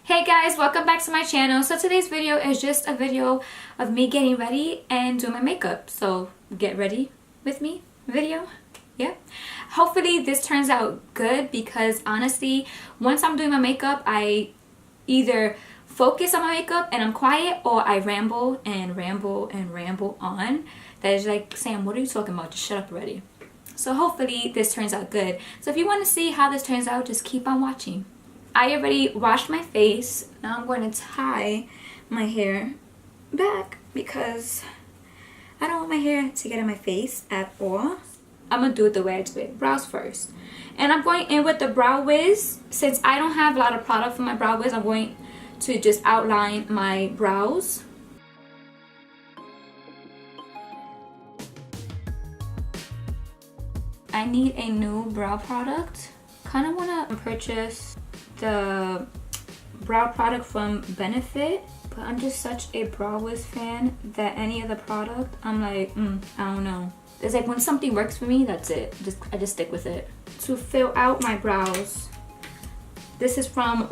Hey guys, welcome back to my channel. So today's video is just a video of me getting ready and doing my makeup. So get ready with me video. Yeah. Hopefully this turns out good because honestly, once I'm doing my makeup, I either focus on my makeup and I'm quiet, or I ramble and ramble and ramble on. That is like, Sam, what are you talking about? Just shut up already. So hopefully this turns out good. So if you want to see how this turns out, just keep on watching. I already washed my face. Now I'm going to tie my hair back because I don't want my hair to get in my face at all. I'm going to do it the way I do it. Brows first. And I'm going in with the Brow Wiz. Since I don't have a lot of product for my Brow Wiz, I'm going to just outline my brows. I need a new brow product. Kind of want to purchase the brow product from Benefit, but I'm just such a Brow Wiz fan that any other product, I'm like, I don't know. It's like when something works for me, that's it. I just stick with it. To fill out my brows, this is from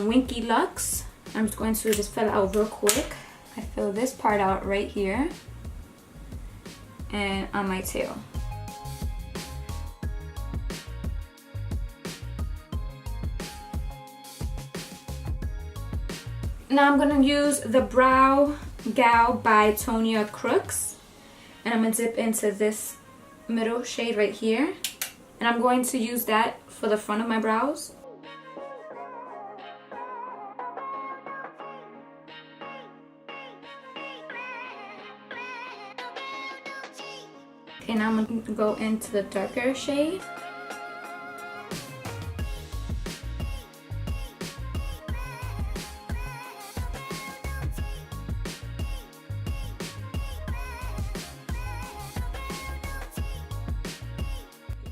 Winky Lux. I'm just going to just fill it out real quick. I fill this part out right here and on my tail. Now I'm going to use the Brow Gal by Tonia Crooks. And I'm going to dip into this middle shade right here. And I'm going to use that for the front of my brows. Okay, now I'm going to go into the darker shade.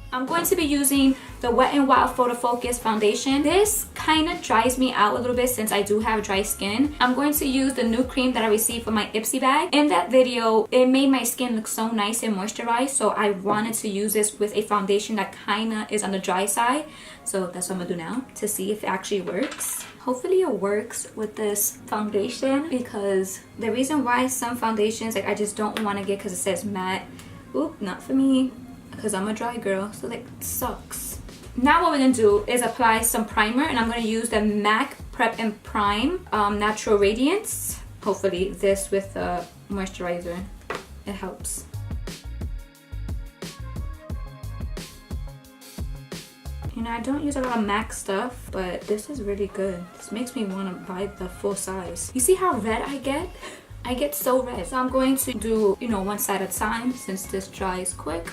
I'm going to be using the Wet n Wild Photo Focus foundation. This kind of dries me out a little bit since I do have dry skin. I'm going to use the new cream that I received from my Ipsy bag. In that video, it made my skin look so nice and moisturized, so I wanted to use this with a foundation that kind of is on the dry side. So that's what I'm going to do now to see if it actually works. Hopefully it works with this foundation, because the reason why some foundations, like, I just don't want to get because it says matte. Oop, not for me. Because I'm a dry girl, so that sucks. Now what we're going to do is apply some primer, and I'm going to use the MAC Prep and Prime Natural Radiance. Hopefully this with the moisturizer, it helps. You know, I don't use a lot of MAC stuff, but this is really good. This makes me want to buy the full size. You see how red I get? I get so red. So I'm going to do, you know, one side at a time since this dries quick.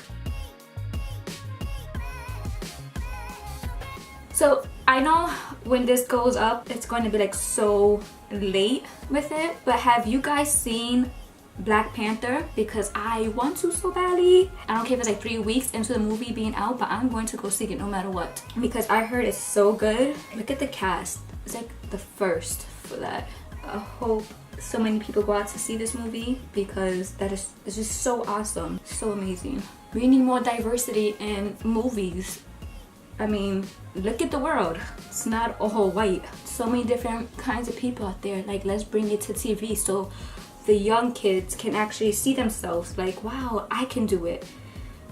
So I know when this goes up, it's going to be like so late with it, but have you guys seen Black Panther? Because I want to so badly. I don't care if it's like 3 weeks into the movie being out, but I'm going to go see it no matter what, because I heard it's so good. Look at the cast. It's like the first for that. I hope so many people go out to see this movie because it's just so awesome, so amazing. We need more diversity in movies. I mean, look at the world. It's not all white. So many different kinds of people out there. Like, let's bring it to TV so the young kids can actually see themselves like, wow, I can do it.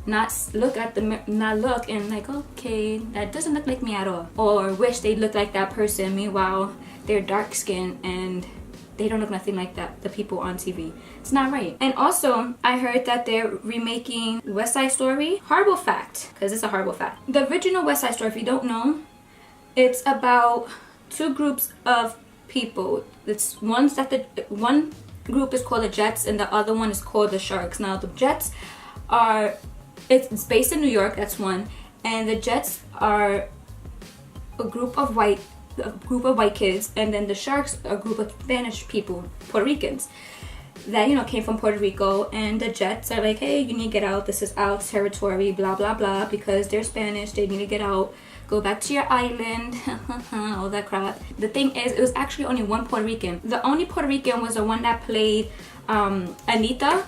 Not look and like, okay, that doesn't look like me at all. Or wish they looked like that person. Meanwhile, they're dark skinned and they don't look nothing like that, the people on TV. It's not right. And also, I heard that they're remaking West Side Story. Horrible fact, because it's a horrible fact. The original West Side Story, if you don't know, it's about two groups of people. It's one group is called the Jets and the other one is called the Sharks. Now the Jets are, it's based in New York, that's one, and the Jets are a group of white kids, and then the Sharks are a group of Spanish people, Puerto Ricans, that, you know, came from Puerto Rico. And the Jets are like, hey, you need to get out, this is our territory, blah blah blah, because they're Spanish, they need to get out, go back to your island, all that crap. The thing is, it was actually only one Puerto Rican. The only Puerto Rican was the one that played Anita.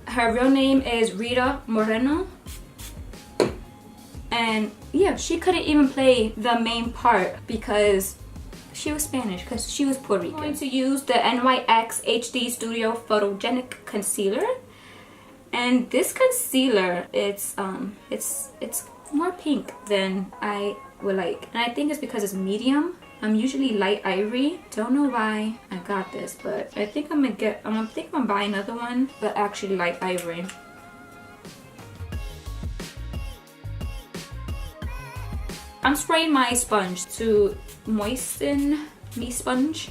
Her real name is Rita Moreno. And yeah, she couldn't even play the main part because she was Spanish because she was Puerto Rican. I'm going to use the NYX HD Studio Photogenic Concealer. And this concealer, it's more pink than I would like. And I think it's because it's medium. I'm usually light ivory. Don't know why I got this, but I think I'm gonna buy another one, but actually light ivory. I'm spraying my sponge to moisten me sponge.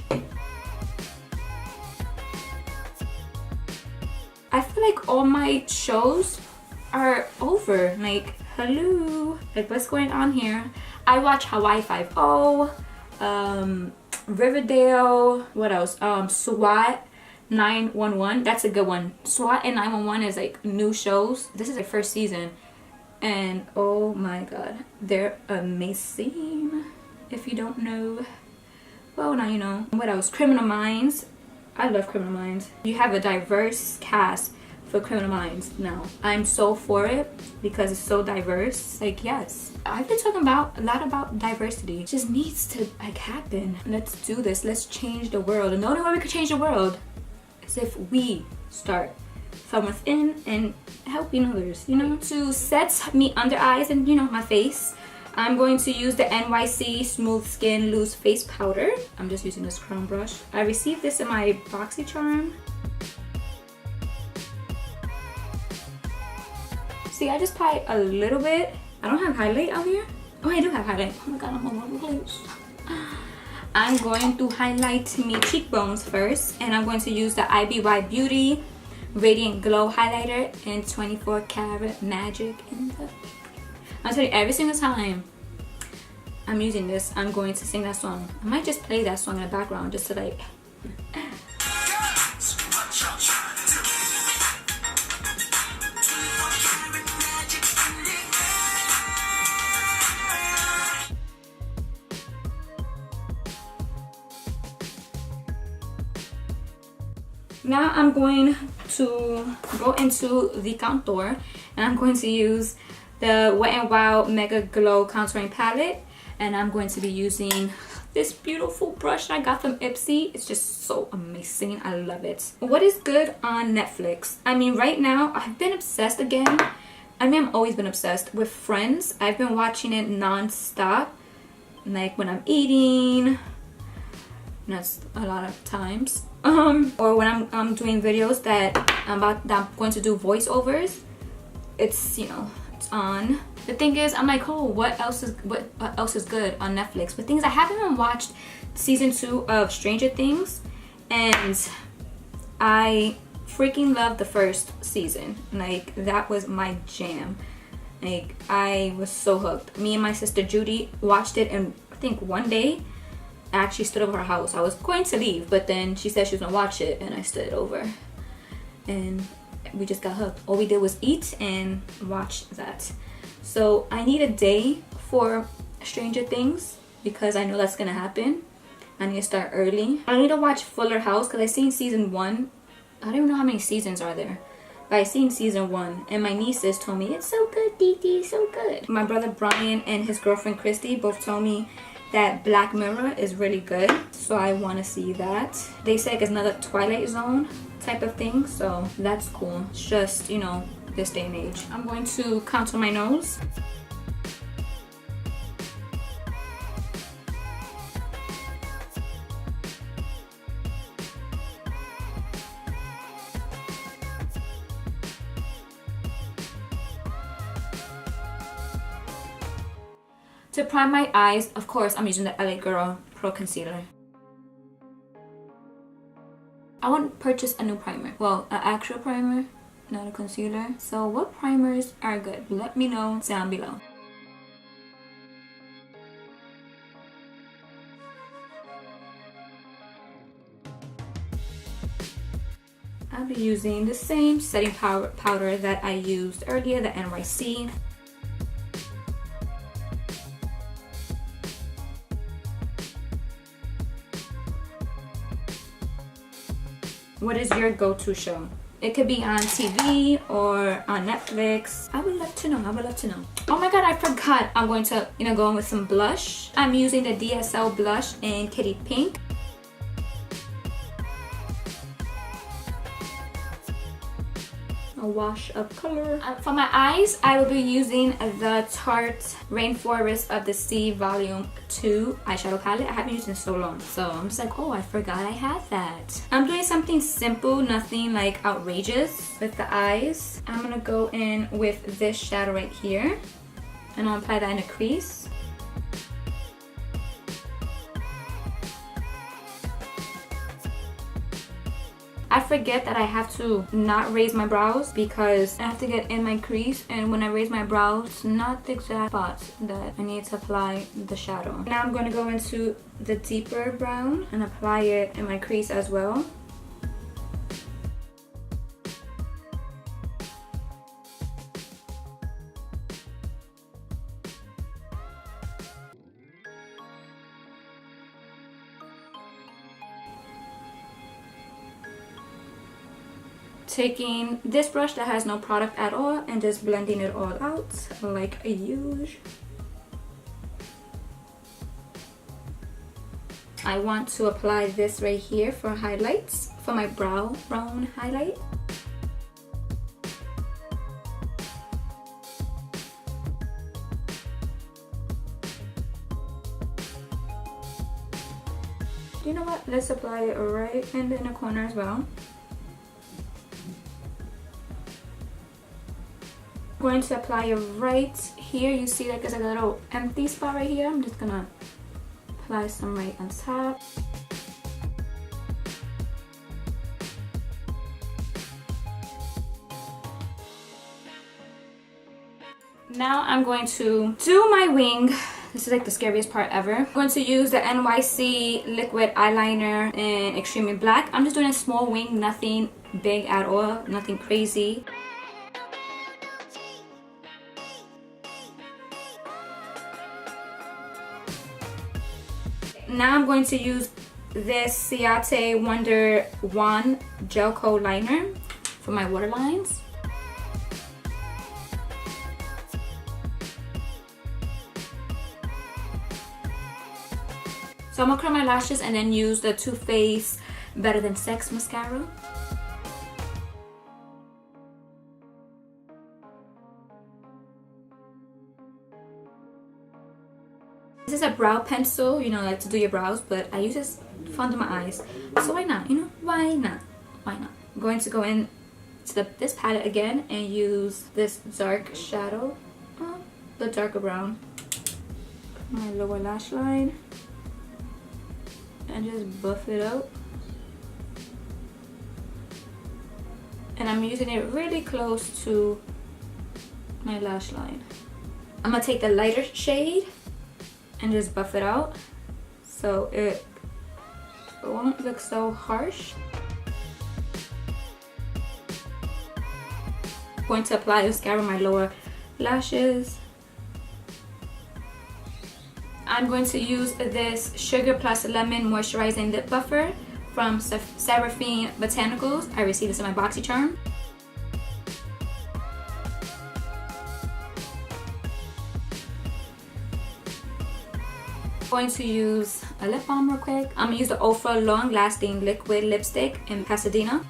I feel like all my shows are over. Like, hello, like what's going on here? I watch Hawaii 5-0, Riverdale, what else? SWAT 911, that's a good one. SWAT and 911 is like new shows. This is the first season, and oh my god, they're amazing. If you don't know, well, now you know. What else? Criminal Minds. I love Criminal Minds. You have a diverse cast for Criminal Minds now. I'm so for it because it's so diverse. Like, yes, I've been talking a lot about diversity. It just needs to like happen. Let's do this. Let's change the world. And the only way we can change the world is if we start from within and helping others, you know. To set me under eyes and, you know, my face, I'm going to use the NYC Smooth Skin Loose Face Powder. I'm just using this crown brush. I received this in my BoxyCharm. See, I just apply a little bit. I don't have highlight out here. Oh, I do have highlight. Oh my god, I'm all over the place. I'm going to highlight me cheekbones first, and I'm going to use the IBY Beauty Radiant Glow Highlighter in 24 Karat Magic in the... I'm telling you, every single time I'm using this, I'm going to sing that song. I might just play that song in the background just to like... Now I'm going to go into the contour, and I'm going to use the Wet n Wild Mega Glow Contouring Palette, and I'm going to be using this beautiful brush I got from Ipsy. It's just so amazing. I love it. What is good on Netflix? I mean, right now I've been obsessed again. I mean, I've always been obsessed with Friends. I've been watching it non-stop, like when I'm eating. That's a lot of times. Or when I'm doing videos that I'm going to do voiceovers. It's, you know, it's on. The thing is, I'm like, oh, what else is good on Netflix? But things, I haven't even watched season 2 of Stranger Things, and I freaking loved the first season. Like, that was my jam. Like, I was so hooked. Me and my sister Judy watched it in, I think, one day. I actually stood over her house. I was going to leave, but then she said she was gonna watch it, and I stood over, and we just got hooked. All we did was eat and watch that. So I need a day for Stranger Things because I know that's gonna happen. I need to start early. I need to watch Fuller House because I seen season 1. I don't even know how many seasons are there, but I seen season 1, and my nieces told me it's so good, Dee, so good. My brother Brian and his girlfriend Christy both told me that Black Mirror is really good, so I want to see that. They say it's another Twilight Zone type of thing, so that's cool. It's just, you know, this day and age. I'm going to contour my nose. To prime my eyes, of course, I'm using the LA Girl Pro Concealer. I want to purchase a new primer. Well, an actual primer, not a concealer. So what primers are good? Let me know down below. I'll be using the same setting powder that I used earlier, the NYC. What is your go-to show? It could be on TV or on Netflix. I would love to know. I would love to know. Oh my god, I forgot. I'm going to, go in with some blush. I'm using the DSL blush in Kitty Pink. A wash of color. For my eyes, I will be using the Tarte Rainforest of the Sea Volume 2 eyeshadow palette. I haven't used it in so long, so I'm just like, oh, I forgot I had that. I'm doing something simple, nothing like outrageous with the eyes. I'm gonna go in with this shadow right here, and I'll apply that in the crease. I forget that I have to not raise my brows because I have to get in my crease, and when I raise my brows, it's not the exact spot that I need to apply the shadow. Now I'm going to go into the deeper brown and apply it in my crease as well. Taking this brush that has no product at all and just blending it all out like a huge. I want to apply this right here for highlights, for my brown highlight. You know what? Let's apply it right in the inner corner as well. I'm going to apply it right here. You see like there's like a little empty spot right here. I'm just gonna apply some right on top. Now I'm going to do my wing. This is like the scariest part ever. I'm going to use the NYC liquid eyeliner in Extremely Black. I'm just doing a small wing, nothing big at all, nothing crazy. Now I'm going to use this Ciate Wonder Wand Gel Coat Liner for my waterlines. So I'm gonna curl my lashes and then use the Too Faced Better Than Sex mascara. This is a brow pencil, like to do your brows, but I use this for under my eyes. So why not? Why not? Why not? I'm going to go in to this palette again and use this dark shadow, the darker brown, my lower lash line, and just buff it out. And I'm using it really close to my lash line. I'm gonna take the lighter shade and just buff it out so it won't look so harsh. I'm going to apply mascara on my lower lashes. I'm going to use this Sugar Plus Lemon Moisturizing Lip Buffer from Seraphine Botanicals. I received this in my BoxyCharm. I'm going to use a lip balm real quick. I'm going to use the Ofra Long Lasting Liquid Lipstick in Pasadena.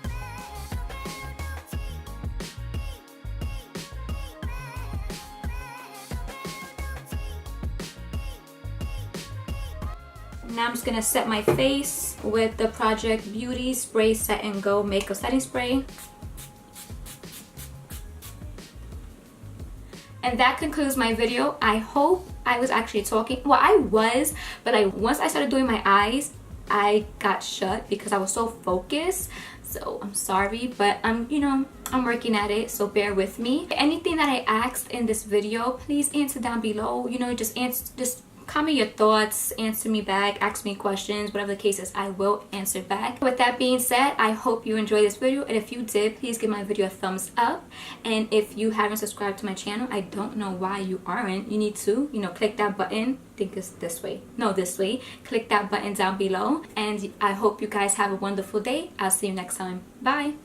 Now I'm just going to set my face with the Project Beauty Spray Set and Go Makeup Setting Spray. And that concludes my video. I hope I was actually talking. Well, I was, but once I started doing my eyes, I got shut because I was so focused. So I'm sorry, but I'm working at it, so bear with me. Anything that I asked in this video, please answer down below. Just comment your thoughts, answer me back, ask me questions, whatever the case is, I will answer back. With that being said, I hope you enjoyed this video, and if you did, please give my video a thumbs up. And if you haven't subscribed to my channel, I don't know why you aren't. You need to, click that button. I think it's this way. No, this way. Click that button down below, and I hope you guys have a wonderful day. I'll see you next time. Bye.